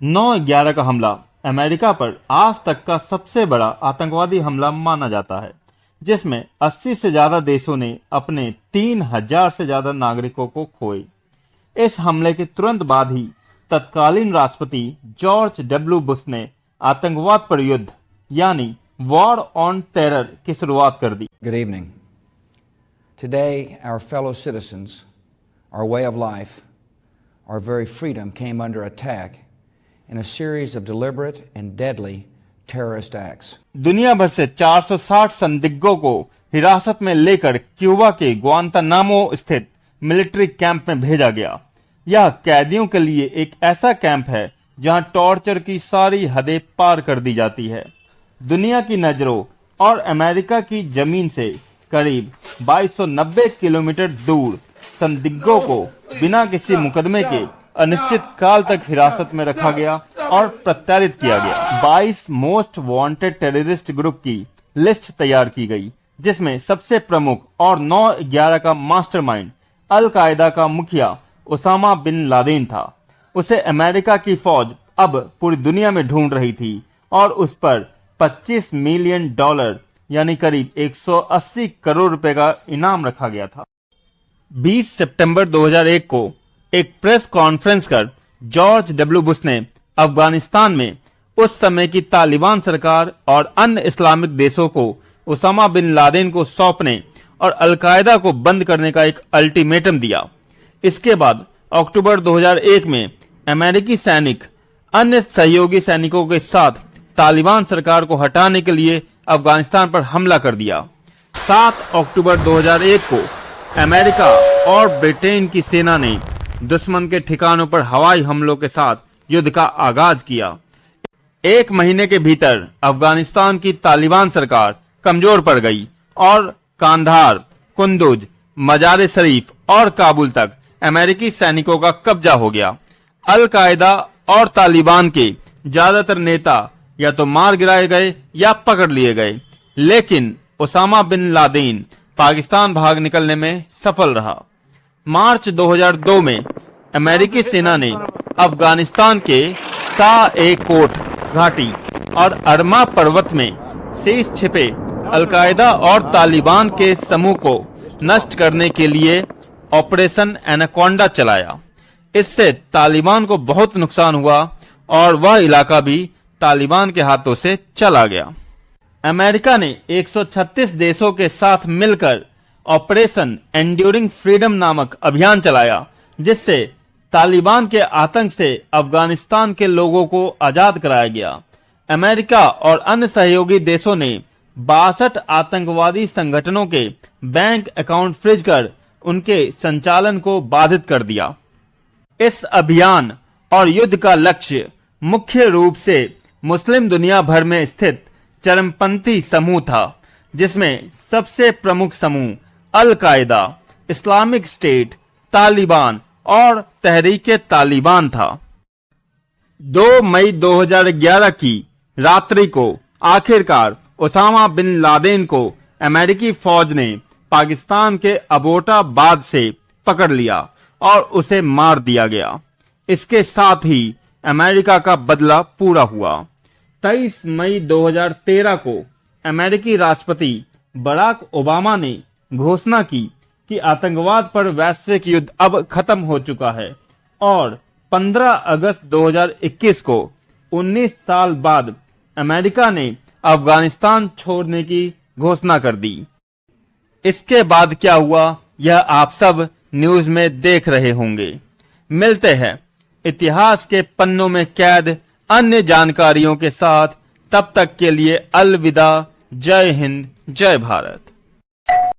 9/11 का हमला अमेरिका पर आज तक का सबसे बड़ा आतंकवादी हमला माना जाता है, जिसमें 80 से ज्यादा देशों ने अपने 3000 से ज्यादा नागरिकों को खोए। इस हमले के तुरंत बाद ही तत्कालीन राष्ट्रपति जॉर्ज डब्ल्यू बुश ने आतंकवाद पर युद्ध यानी वॉर ऑन टेरर की शुरुआत कर दी। Good evening. Today, our fellow citizens, our way of life, our very freedom came under attack in a series of deliberate and deadly terrorist acts. दुनिया भर से 460 संदिग्धों को हिरासत में लेकर क्यूबा के ग्वांतानामो स्थित मिलिट्री कैंप में भेजा गया। यह कैदियों के लिए एक ऐसा कैंप है जहां टॉर्चर की सारी हदें पार कर दी जाती है। दुनिया की नजरों और अमेरिका की जमीन से करीब 2290 किलोमीटर दूर संदिग्धों को बिना किसी मुकदमे के अनिश्चित काल तक हिरासत में रखा गया और प्रताड़ित किया गया। 22 मोस्ट वांटेड टेररिस्ट ग्रुप की लिस्ट तैयार की गई, जिसमें सबसे प्रमुख और 9/11 का मास्टरमाइंड अल कायदा का मुखिया ओसामा बिन लादेन था। उसे अमेरिका की फौज अब पूरी दुनिया में ढूंढ रही थी और उस पर $25 मिलियन यानी करीब 180 करोड़ रुपए का इनाम रखा गया था। 20 सितंबर 2001 को एक प्रेस कॉन्फ्रेंस कर जॉर्ज डब्ल्यू बुश ने अफगानिस्तान में उस समय की तालिबान सरकार और अन्य इस्लामिक देशों को ओसामा बिन लादेन को सौंपने और अलकायदा को बंद करने का एक अल्टीमेटम दिया। इसके बाद अक्टूबर 2001 में अमेरिकी सैनिक अन्य सहयोगी सैनिकों के साथ तालिबान सरकार को हटाने के लिए अफगानिस्तान पर हमला कर दिया। 7 अक्टूबर 2001 को अमेरिका और ब्रिटेन की सेना ने दुश्मन के ठिकानों पर हवाई हमलों के साथ युद्ध का आगाज किया। एक महीने के भीतर अफगानिस्तान की तालिबान सरकार कमजोर पड़ गई और कांधार, कुंदुज, मजार शरीफ और काबुल तक अमेरिकी सैनिकों का कब्जा हो गया। अल कायदा और तालिबान के ज्यादातर नेता या तो मार गिराए गए या पकड़ लिए गए, लेकिन ओसामा बिन लादेन पाकिस्तान भाग निकलने में सफल रहा। मार्च 2002 में अमेरिकी सेना ने अफगानिस्तान के शाह-ए-कोट घाटी और अरमा पर्वत में शेष छिपे अलकायदा और तालिबान के समूह को नष्ट करने के लिए ऑपरेशन एनाकोंडा चलाया। इससे तालिबान को बहुत नुकसान हुआ और वह इलाका भी तालिबान के हाथों से चला गया। अमेरिका ने 136 देशों के साथ मिलकर ऑपरेशन एंड्यूरिंग फ्रीडम नामक अभियान चलाया, जिससे तालिबान के आतंक से अफगानिस्तान के लोगों को आजाद कराया गया। अमेरिका और अन्य सहयोगी देशों ने 62 आतंकवादी संगठनों के बैंक अकाउंट फ्रीज कर उनके संचालन को बाधित कर दिया। इस अभियान और युद्ध का लक्ष्य मुख्य रूप से मुस्लिम दुनिया भर में स्थित चरमपंथी समूह था, जिसमें सबसे प्रमुख समूह अल कायदा, इस्लामिक स्टेट, तालिबान और तहरीके तालिबान था। 2 मई 2011 की रात्रि को आखिरकार ओसामा बिन लादेन को अमेरिकी फौज ने पाकिस्तान के अबोटाबाद से पकड़ लिया और उसे मार दिया गया। इसके साथ ही अमेरिका का बदला पूरा हुआ। 23 मई 2013 को अमेरिकी राष्ट्रपति बराक ओबामा ने घोषणा की कि आतंकवाद पर वैश्विक युद्ध अब खत्म हो चुका है और 15 अगस्त 2021 को 19 साल बाद अमेरिका ने अफगानिस्तान छोड़ने की घोषणा कर दी। इसके बाद क्या हुआ यह आप सब न्यूज में देख रहे होंगे। मिलते हैं इतिहास के पन्नों में कैद अन्य जानकारियों के साथ। तब तक के लिए अलविदा। जय हिंद, जय भारत।